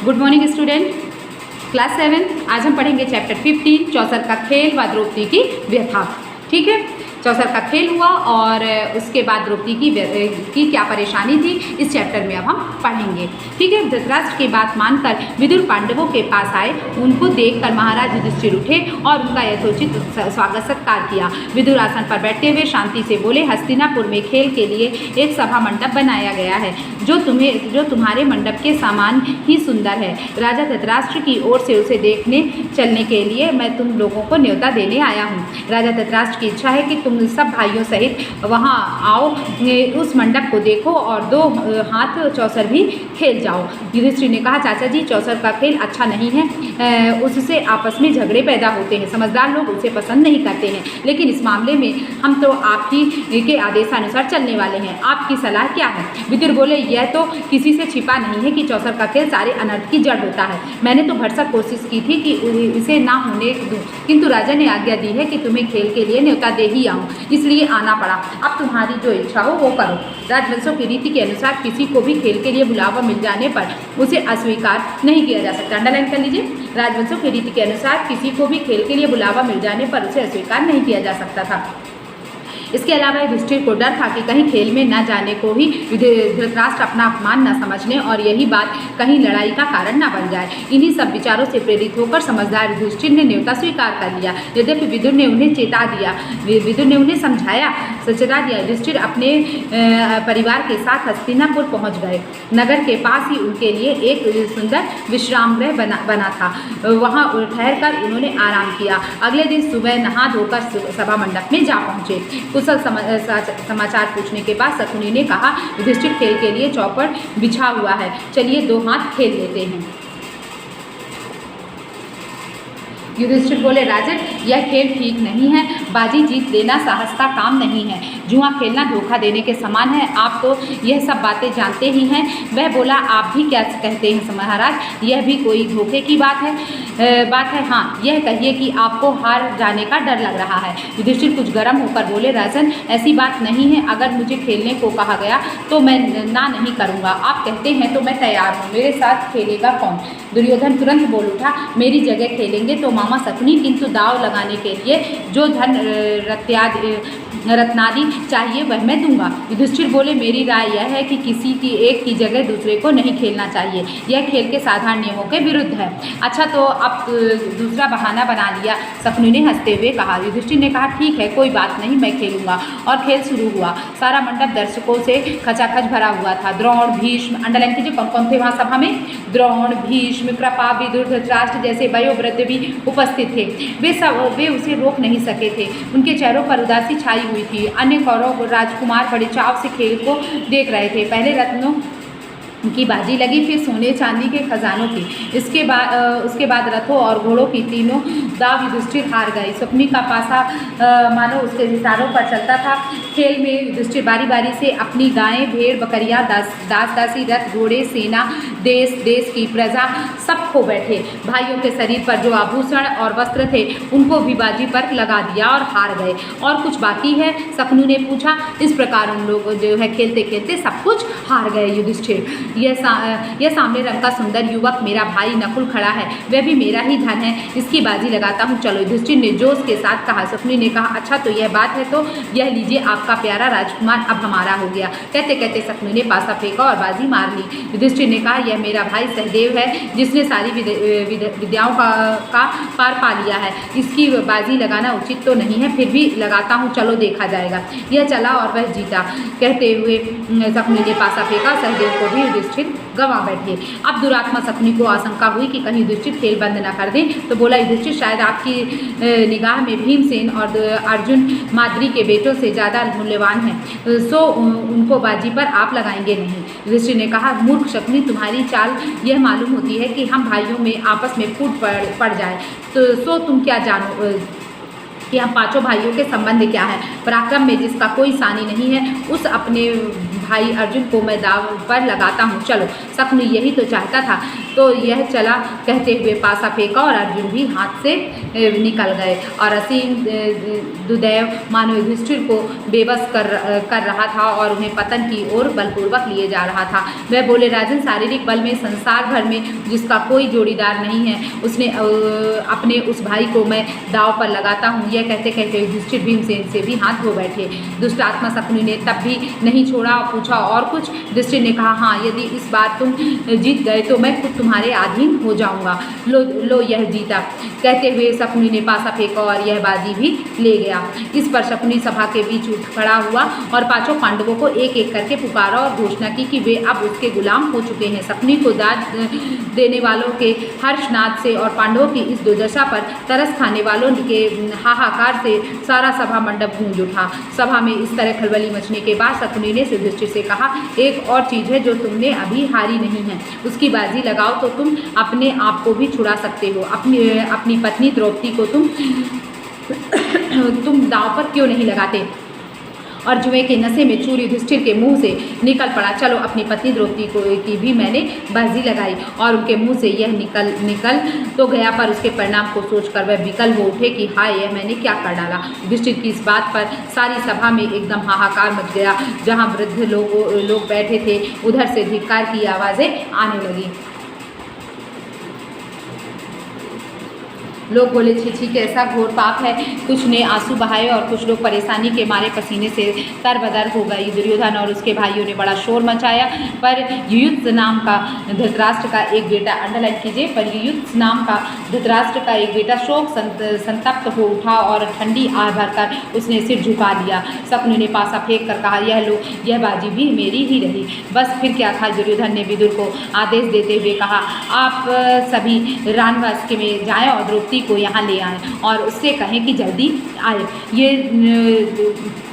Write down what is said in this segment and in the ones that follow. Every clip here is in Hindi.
Good morning student, class 7। आज हम पढ़ेंगे चैप्टर 15 चौसर का खेल व द्रौपदी की व्यथा। ठीक है, चौसर का खेल हुआ और उसके बाद द्रौपदी की क्या परेशानी थी इस चैप्टर में अब हम पढ़ेंगे। ठीक है, धृतराष्ट्र की बात मानकर विदुर पांडवों के पास आए। उनको देखकर महाराज युधिष्ठिर उठे और उनका यथोचित स्वागत सत्कार किया। विदुर आसन पर बैठते हुए शांति से बोले, हस्तिनापुर में खेल के लिए एक सभा मंडप बनाया गया है जो तुम्हारे मंडप के समान ही सुंदर है। राजा धृतराष्ट्र की ओर से उसे देखने चलने के लिए मैं तुम लोगों को न्योता देने आया हूँ। राजा धृतराष्ट्र की इच्छा है कि तुम सब भाइयों सहित वहाँ आओ, उस मंडप को देखो और 2 हाथ चौसर भी खेल जाओ। युधिष्ठिर ने कहा, चाचा जी, चौसर का खेल अच्छा नहीं है, उससे आपस में झगड़े पैदा होते हैं। समझदार लोग उसे पसंद नहीं करते हैं, लेकिन इस मामले में हम तो आप ही के आदेशानुसार चलने वाले हैं। आपकी सलाह क्या है? विदुर बोले, यह तो किसी से छिपा नहीं है कि चौसर का खेल सारे अनर्थ की जड़ होता है। मैंने तो भरसक कोशिश की थी कि इसे ना होने दूं, किंतु राजा ने आज्ञा दी है कि तुम्हें खेल के लिए न्योता दे ही आऊँ, इसलिए आना पड़ा। अब तुम्हारी जो इच्छा हो वो करो। राजवंशों की रीति के अनुसार किसी को भी खेल के लिए बुलावा मिल जाने पर उसे अस्वीकार नहीं किया जा सकता। अंडरलाइन कर लीजिए, राजवंशों की रीति के अनुसार किसी को भी खेल के लिए बुलावा मिल जाने पर उसे अस्वीकार नहीं किया जा सकता था। इसके अलावा युधिष्ठिर को डर था कि कहीं खेल में न जाने को ही धृतराष्ट्र अपना अपमान न समझने और यही बात कहीं लड़ाई का कारण न बन जाए। इन्हीं सब विचारों से प्रेरित होकर समझदार युधिष्ठिर ने न्योता स्वीकार कर लिया। यद्यपि विदुर ने उन्हें समझाया युधिष्ठिर अपने परिवार के साथ हस्तिनापुर पहुंच गए। नगर के पास ही उनके लिए एक सुंदर विश्राम गृह बना था। वहां ठहर कर उन्होंने आराम किया। अगले दिन सुबह नहा धोकर सभा मंडप में जा पहुंचे। कुशल समाचार पूछने के बाद शकुनी ने कहा, युधिष्ठिर खेल के लिए चौपट बिछा हुआ है, चलिए 2 हाथ खेल लेते हैं। युधिष्ठिर बोले, राजन, यह खेल ठीक नहीं है। बाजी जीत लेना साहस का काम नहीं है। जुआ खेलना धोखा देने के समान है। आप तो यह सब बातें जानते ही हैं। वह बोला, आप भी क्या कहते हैं महाराज, यह भी कोई धोखे की बात है? हाँ, यह कहिए कि आपको हार जाने का डर लग रहा है। युधिष्ठिर कुछ गर्म होकर बोले, राजन, ऐसी बात नहीं है। अगर मुझे खेलने को कहा गया तो मैं ना नहीं करूँगा। आप कहते हैं तो मैं तैयार हूँ। मेरे साथ खेलेगा कौन? दुर्योधन तुरंत बोल उठा, मेरी जगह खेलेंगे तो मामा शकुनी, किंतु दाव लगाने के लिए जो धन रत्नादि चाहिए वह मैं दूंगा। युधिष्ठिर बोले, मेरी राय यह है कि किसी की एक की जगह दूसरे को नहीं खेलना चाहिए। यह खेल के साधारण नियमों के विरुद्ध है। अच्छा, तो अब दूसरा बहाना बना लिया, शकुनी ने हंसते हुए कहा। युधिष्ठिर ने कहा, ठीक है, कोई बात नहीं, मैं खेलूंगा। और खेल शुरू हुआ। सारा मंडप दर्शकों से खचाखच भरा हुआ था। द्रोण, भीष्म, अंडरलाइन कीजिए कौन कौन थे वहाँ सभा में? द्रोण, भीष्म, कृपा, विदुर, धृतराष्ट्र जैसे वयोवृद्ध भी उपस्थित थे। वे उसे रोक नहीं सके थे। उनके चेहरों पर उदासी छाई हुई थी। अन्य कौरव राजकुमार बड़े चाव से खेल को देख रहे थे। पहले रत्नों की बाजी लगी, फिर सोने चांदी के खजानों की। उसके बाद रथों और घोड़ों की तीनों दाव युधिष्ठिर हार गए। शकुनी का पासा मानो उसके इशारों पर चलता था। खेल में युधिष्ठिर बारी बारी से अपनी गायें, भेड़, बकरियां, दास दासी, रथ, घोड़े, सेना, देश की प्रजा सब खो बैठे। भाइयों के शरीर पर जो आभूषण और वस्त्र थे उनको भी बाजी पर लगा दिया और हार गए। और कुछ बाकी है? शकुनी ने पूछा। इस प्रकार उन लोग जो है खेलते खेलते सब कुछ हार गए। युधिष्ठिर, यह सामने रंग का सुंदर युवक मेरा भाई नकुल खड़ा है, वह भी मेरा ही धन है, इसकी बाजी लगाता हूँ, चलो। युधिष्ठिर ने जोश के साथ कहा। शकुनी ने कहा, अच्छा तो यह बात है, तो यह लीजिए, आपका प्यारा राजकुमार अब हमारा हो गया। कहते कहते शकुनी ने पासा फेंका और बाजी मार ली। युधिष्ठिर ने कहा, यह मेरा भाई सहदेव है, जिसने सारी विद्याओं का पार पा लिया है। इसकी बाजी लगाना उचित तो नहीं है, फिर भी लगाता हूँ, चलो देखा जाएगा। यह चला और वह जीता। कहते हुए शकुनी ने पासा फेंका, सहदेव को भी युधिष्ठिर गंवा बैठे। अब दुरात्मा शकुनी को आशंका हुई कि कहीं युधिष्ठिर खेल बंद न कर दें, तो बोला, युधिष्ठिर, शायद आपकी निगाह में भीमसेन और अर्जुन माद्री के बेटों से ज़्यादा मूल्यवान हैं, सो उनको बाजी पर आप लगाएंगे नहीं। युधिष्ठिर ने कहा, मूर्ख शकुनी, तुम्हारी चाल यह मालूम होती है कि हम भाइयों में आपस में फूट पड़ जाए, तो सो तुम क्या जानो कि हम 5 भाइयों के संबंध क्या है। पराक्रम में जिसका कोई सानी नहीं है, उस अपने भाई अर्जुन को मैं दाव पर लगाता हूँ, चलो। शकुनी यही तो चाहता था, तो यह चला कहते हुए पासा फेंका और अर्जुन भी हाथ से निकल गए। और असीम दुदैव मानो युधिष्ठिर को बेबस कर रहा था और उन्हें पतन की ओर बलपूर्वक लिए जा रहा था। वह बोले, राजन, शारीरिक बल में संसार भर में जिसका कोई जोड़ीदार नहीं है, उसने अपने उस भाई को मैं दाव पर लगाता हूँ। यह कहते कहते युधिष्ठिर भीमसेन से भी हाथ धो बैठे। दुष्ट आत्मा शकुनी ने तब भी नहीं छोड़ा और पूछा, और कुछ? युधिष्ठिर ने कहा, हाँ, यदि इस बार तुम जीत गए तो मैं खुद तुम्हारे अधीन हो जाऊंगा। लो यह जीता। कहते हुए शकुनी ने पासा फेंका और यह बाजी भी ले गया। इस पर शकुनी सभा के बीच उठ खड़ा हुआ और पांचों पांडवों को एक एक करके पुकारा और घोषणा की कि वे अब उसके गुलाम हो चुके हैं। शकुनी को दाद देने वालों के हर्षनाद से और पांडवों की इस दुर्दशा पर तरस खाने वालों के हाहाकार से सारा सभा मंडप गूंज उठा। सभा में इस तरह खलबली मचने के बाद शकुनी ने युधिष्ठिर से कहा, एक और चीज़ है जो तुमने अभी हारी नहीं है, उसकी बाजी लगाओ तो तुम अपने आप को भी छुड़ा सकते हो। अपनी पत्नी द्रौपदी को तुम दांव पर क्यों नहीं लगाते? और जुए के नशे में चूर युधिष्ठिर के मुंह से निकल पड़ा। चलो, अपनी पत्नी द्रौपदी की भी मैंने बाजी लगाई और उनके मुंह से यह निकल तो गया, पर उसके परिणाम को सोचकर वह विकल हो उठे कि हाय, यह मैंने क्या कर डाला। युधिष्ठिर की इस बात पर सारी सभा में एकदम हाहाकार मच गया। जहाँ वृद्ध लोग बैठे थे, उधर से धिक्कार की आवाज़ें आने लगी। लोग बोले, छी कैसा घोर पाप है। कुछ ने आंसू बहाए और कुछ लोग परेशानी के मारे पसीने से तरबदर हो गई। दुर्योधन और उसके भाइयों ने बड़ा शोर मचाया, पर युयुत्स नाम का धृतराष्ट्र का एक बेटा, अंडरलाइन कीजिए, पर युयुत्स नाम का धृतराष्ट्र का एक बेटा शोक संतप्त हो उठा और ठंडी आह भरकर उसने सिर झुका लिया। शकुनी ने पासा फेंक कर कहा, यह बाजी भी मेरी ही रही। बस फिर क्या था। दुर्योधन ने विदुर को आदेश देते हुए कहा, आप सभी रानवास के में जाएं और द्रौपदी को यहाँ ले आए और उससे कहें कि जल्दी आए। ये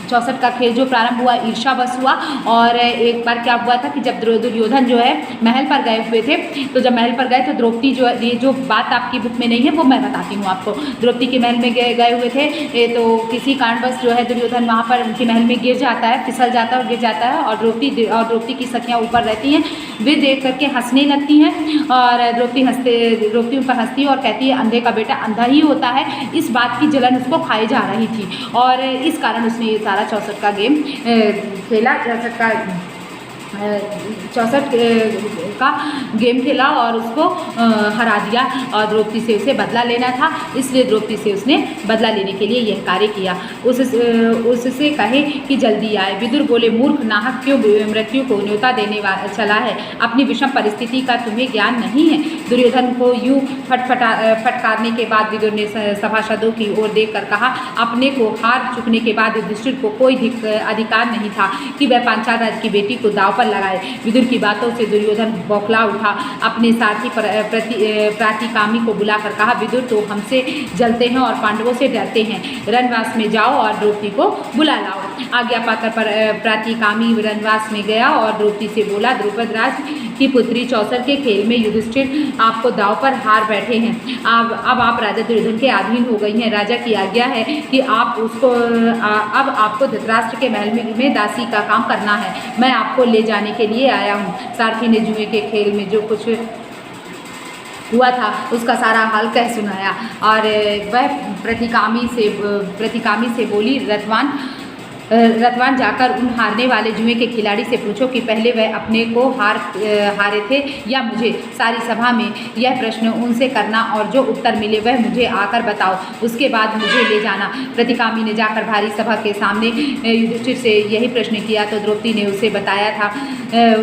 64 का खेल जो प्रारंभ हुआ ईर्ष्यावश हुआ। और एक बार क्या हुआ था कि जब दुर्योधन जो है महल पर गए हुए थे, तो जब महल पर गए तो द्रौपदी ये जो बात आपकी बुक में नहीं है वो मैं बताती हूँ आपको। द्रौपदी के महल में गए हुए थे, तो किसी कारणवश जो है दुर्योधन वहाँ पर उनके महल में गिर जाता है, फिसल जाता है और गिर जाता है। और द्रौपदी की सखियाँ ऊपर रहती हैं, वे देख करके हंसने लगती हैं और द्रौपदी ऊपर हंसती है और कहती है, अंधे का बेटा अंधा ही होता है। इस बात की जलन उसको खाई जा रही थी और इस कारण उसने ये सारा 64 का गेम खेला। 64 का गेम खेला और उसको हरा दिया और द्रौपदी से उसे बदला लेना था, इसलिए द्रौपदी से उसने बदला लेने के लिए यह कार्य किया। उससे कहे कि जल्दी आए। विदुर बोले, मूर्ख, नाहक क्यों मृत्यु को न्योता देने चला है? अपनी विषम परिस्थिति का तुम्हें ज्ञान नहीं है। दुर्योधन को यूं फटकारने के बाद विदुर ने सभासदों की ओर देखकर कहा, अपने को हार चुकने के बाद युधिष्ठिर को कोई अधिकार नहीं था कि वह पांचाल राज्य की बेटी को दाव लगाए। विदुर की बातों से दुर्योधन बौखला उठा। अपने सारथी प्रातिकामी को बुलाकर कहा, विदुर तो हमसे जलते हैं और पांडवों से डरते हैं। रणवास में जाओ और द्रौपदी को बुला लाओ। आज्ञा पाकर प्रातिकामी रणवास में गया और द्रौपदी से बोला, द्रुपद राज की पुत्री 64 के खेल में युधिष्ठिर आपको दाव पर हार बैठे हैं। अब आप राजा दुर्योधन के अधीन हो गई हैं। राजा की आज्ञा है कि अब आपको धृतराष्ट्र के महल में दासी का काम करना है। मैं आपको ले जाने के लिए आया हूँ। सारथी ने जुए के खेल में जो कुछ हुआ था उसका सारा हाल कह सुनाया और वह प्रतिकामी से बोली, रतवान जाकर उन हारने वाले जुए के खिलाड़ी से पूछो कि पहले वह अपने को हारे थे या मुझे। सारी सभा में यह प्रश्न उनसे करना और जो उत्तर मिले वह मुझे आकर बताओ, उसके बाद मुझे ले जाना। प्रतिकामी ने जाकर भारी सभा के सामने युधिष्ठिर से यही प्रश्न किया तो द्रौपदी ने उसे बताया था।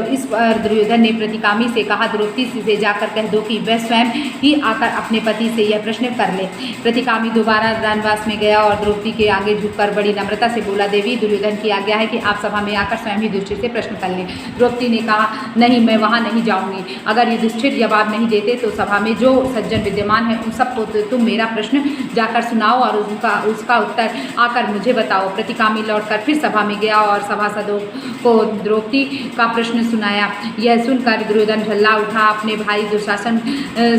इस पर दुर्योधन ने प्रतिकामी से कहा, द्रौपदी से जाकर कह दो कि वह स्वयं ही आकर अपने पति से यह प्रश्न कर ले। प्रतिकामी दोबारा रणवास में गया और द्रौपदी के आगे झुककर बड़ी नम्रता से बोला, देवी, दुर्योधन की आज्ञा है कि आप सभा में आकर स्वयं ही युधिष्ठिर से प्रश्न कर लें। द्रौपदी ने कहा, नहीं, मैं वहां नहीं जाऊंगी। अगर युधिष्ठिर जवाब नहीं देते तो सभा में जो सज्जन विद्यमान है उन सबको तुम मेरा प्रश्न जाकर सुनाओ और उसका उत्तर आकर मुझे बताओ। प्रतिकामी लौटकर फिर सभा में गया और सभासदों को द्रौपदी का प्रश्न सुनाया। यह सुनकर दुर्योधन झल्ला उठा। अपने भाई दुशासन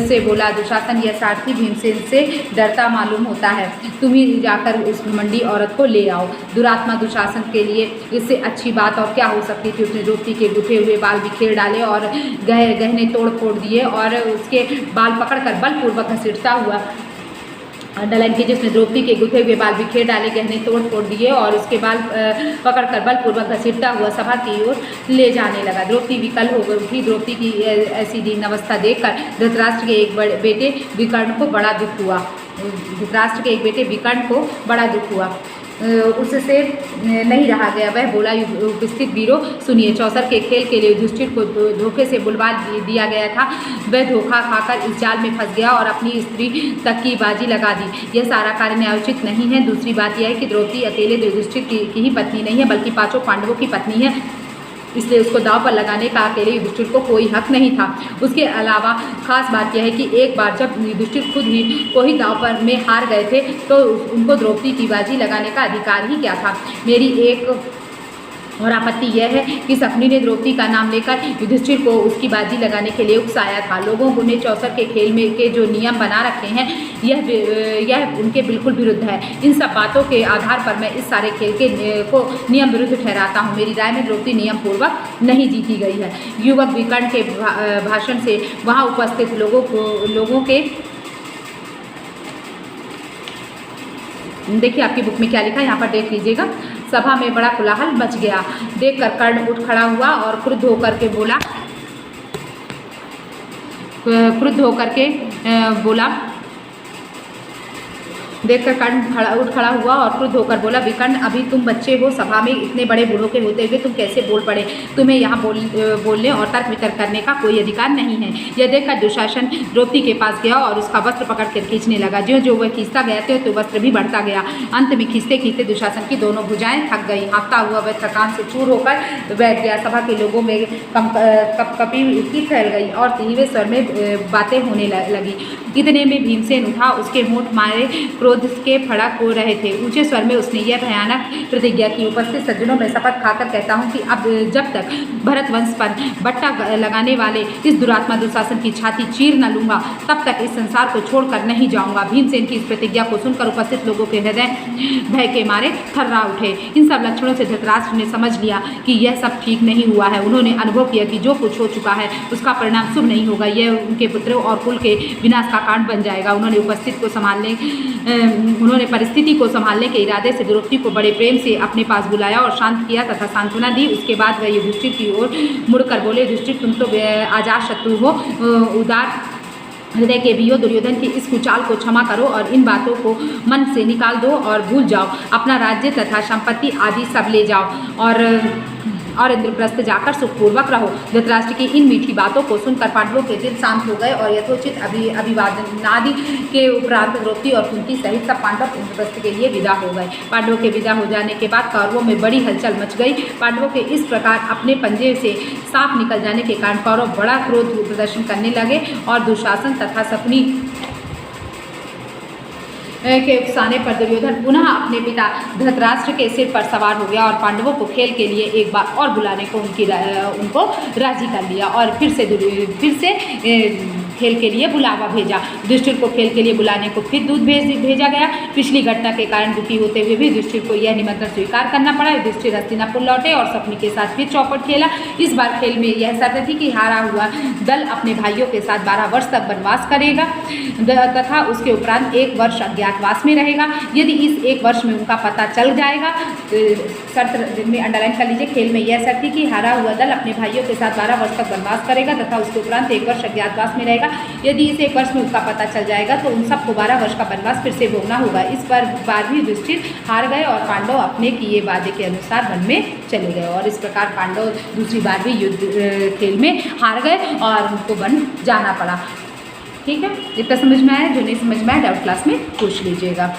से बोला, दुशासन, यह सारथी भीमसेन से डरता मालूम होता है। तुम ही जाकर उस घमंडी औरत को ले आओ। दुरात्मा दुशासन के लिए इससे अच्छी बात और क्या हो सकती थी। उसने द्रौपदी के गुथे हुए बाल बिखेर डाले और गहने तोड़ फोड़ दिए और उसके बाल पकड़कर बलपूर्वक घसीटता हुआ अंडरलाइन कीजिए। उसने द्रौपदी के गुथे हुए बाल बिखेर डाले, गहने तोड़ फोड़ दिए और उसके बाल पकड़कर बलपूर्वक घसीटता हुआ सभा की ओर ले जाने लगा। द्रौपदी विकल हो गई थी। द्रौपदी की ऐसी दीन अवस्था देखकर धृतराष्ट्र के एक बेटे विकर्ण को बड़ा दुख हुआ। धृतराष्ट्र के एक बेटे विकर्ण को बड़ा दुख हुआ। उससे नहीं रहा गया। वह बोला, उपस्थित वीरों सुनिए, चौसर के खेल के लिए युधिष्ठिर को धोखे से बुलवा दिया गया था। वह धोखा खाकर इस जाल में फंस गया और अपनी स्त्री तक की बाजी लगा दी। यह सारा कार्य न्यायोचित नहीं है। दूसरी बात यह है कि द्रौपदी अकेले युधिष्ठिर की ही पत्नी नहीं है, बल्कि 5 पांडवों की पत्नी है, इसलिए उसको दांव पर लगाने का अकेले युधिष्ठिर को कोई हक नहीं था। उसके अलावा खास बात यह है कि एक बार जब युधिष्ठिर खुद ही को ही दांव पर में हार गए थे तो उनको द्रौपदी की बाजी लगाने का अधिकार ही क्या था। मेरी एक और आपत्ति यह है कि शकुनी ने द्रौपदी का नाम लेकर युधिष्ठिर को उसकी बाजी लगाने के लिए उकसाया था। लोगों ने चौसर के खेल में के जो नियम बना रखे हैं यह उनके बिल्कुल विरुद्ध है। इन सब बातों के आधार पर मैं इस सारे खेल के को नियम विरुद्ध ठहराता हूँ। मेरी राय में द्रौपदी नियम पूर्वक नहीं जीती गई है। युवक विकर्ण के भाषण से वहाँ उपस्थित लोगों के देखिए आपकी बुक में क्या लिखा है, यहाँ पर देख लीजिएगा। सभा में बड़ा कोलाहल मच गया। देखकर कर्ण उठ खड़ा हुआ और क्रुद्ध होकर के बोला देखकर कर्ण उठ खड़ा हुआ और क्रुद्ध होकर बोला, विकर्ण, अभी तुम बच्चे हो, सभा में इतने बड़े बूढ़ों के होते हुए तुम कैसे बोल पड़े? तुम्हें यहाँ बोलने और तर्क वितर्क करने का कोई अधिकार नहीं है। यह देखकर दुशासन द्रौपदी के पास गया और उसका वस्त्र पकड़कर खींचने लगा। ज्यों ज्यों वह खींचता गया तो वस्त्र भी बढ़ता गया। अंत में खींचते खींचते दुशासन की दोनों भुजाएं थक गई। हाँफता हुआ वह थकान से चूर होकर बैठ गया। सभा के लोगों में कपकपी की फैल गई और धीमे स्वर में बातें होने लगी। इतने में भीमसेन उठा। उसके होंठ मारे क्रोध के फड़क हो रहे थे। ऊंचे स्वर में उसने यह भयानक प्रतिज्ञा की, उपस्थित सज्जनों में शपथ खाकर कहता हूँ कि अब जब तक भरत वंश पर बट्टा लगाने वाले इस दुरात्मा दुशासन की छाती चीर न लूंगा तब तक इस संसार को छोड़कर नहीं जाऊंगा। भीमसेन की इस प्रतिज्ञा को सुनकर उपस्थित लोगों के हृदय भय के मारे थर्रा उठे। इन सब लक्षणों से धृतराष्ट्र ने समझ लिया कि यह सब ठीक नहीं हुआ है। उन्होंने अनुभव किया कि जो कुछ हो चुका है उसका परिणाम शुभ नहीं होगा। यह उनके पुत्रों और कुल के विनाश का कारण बन जाएगा। उन्होंने परिस्थिति को संभालने के इरादे से द्रौपदी को बड़े प्रेम से अपने पास बुलाया और शांत किया तथा सांत्वना दी। उसके बाद वह युधिष्ठिर की ओर मुड़कर बोले, युधिष्ठिर, तुम तो अजात शत्रु हो, उदार हृदय के भी हो। दुर्योधन की इस कुचाल को क्षमा करो और इन बातों को मन से निकाल दो और भूल जाओ। अपना राज्य तथा संपत्ति आदि सब ले जाओ और इंद्रप्रस्थ जाकर सुखपूर्वक रहो। धृतराष्ट्र की इन मीठी बातों को सुनकर पांडवों के दिल शांत हो गए और यथोचित अभिवादनादि के उपरांत द्रौपदी और कुंती सहित सब पांडव इंद्रप्रस्थ के लिए विदा हो गए। पांडवों के विदा हो जाने के बाद कौरवों में बड़ी हलचल मच गई। पांडवों के इस प्रकार अपने पंजे से साफ निकल जाने के कारण कौरव बड़ा क्रोध प्रदर्शन करने लगे और दुशासन तथा शकुनी के उकसाने पर दुर्योधन पुनः अपने पिता धृतराष्ट्र के सिर पर सवार हो गया और पांडवों को खेल के लिए एक बार और बुलाने को उनको राजी कर लिया और फिर से खेल के लिए बुलावा भेजा। युधिष्ठिर को खेल के लिए बुलाने को फिर दूत भेजा गया। पिछली घटना के कारण दुखी होते हुए भी युधिष्ठिर को यह निमंत्रण स्वीकार करना पड़ा। युधिष्ठिर हस्तिनापुर लौटे और शकुनी के साथ फिर चौपट खेला। इस बार खेल में यह शर्त थी कि हारा हुआ दल अपने भाइयों के साथ 12 वर्ष तक वनवास करेगा तथा उसके उपरांत 1 वर्ष अज्ञातवास में रहेगा। यदि इस 1 वर्ष में उनका पता चल जाएगा, शर्त में अंडरलाइन कर लीजिए, खेल में यह शर्त थी कि हारा हुआ दल अपने भाइयों के साथ 12 वर्ष तक वनवास करेगा तथा उसके उपरांत 1 वर्ष अज्ञातवास में रहेगा। यदि इस 1 वर्ष में उसका पता चल जाएगा तो उन सबको 12 वर्ष का वनवास फिर से भोगना होगा। इस बार भी युधिष्ठिर हार गए और पांडव अपने किए वादे के अनुसार वन में चले गए और इस प्रकार पांडव दूसरी बार भी युद्ध खेल में हार गए और उनको वन जाना पड़ा। ठीक है, इतना समझ में आया? जो नहीं समझ में आया डाउट क्लास में पूछ लीजिएगा।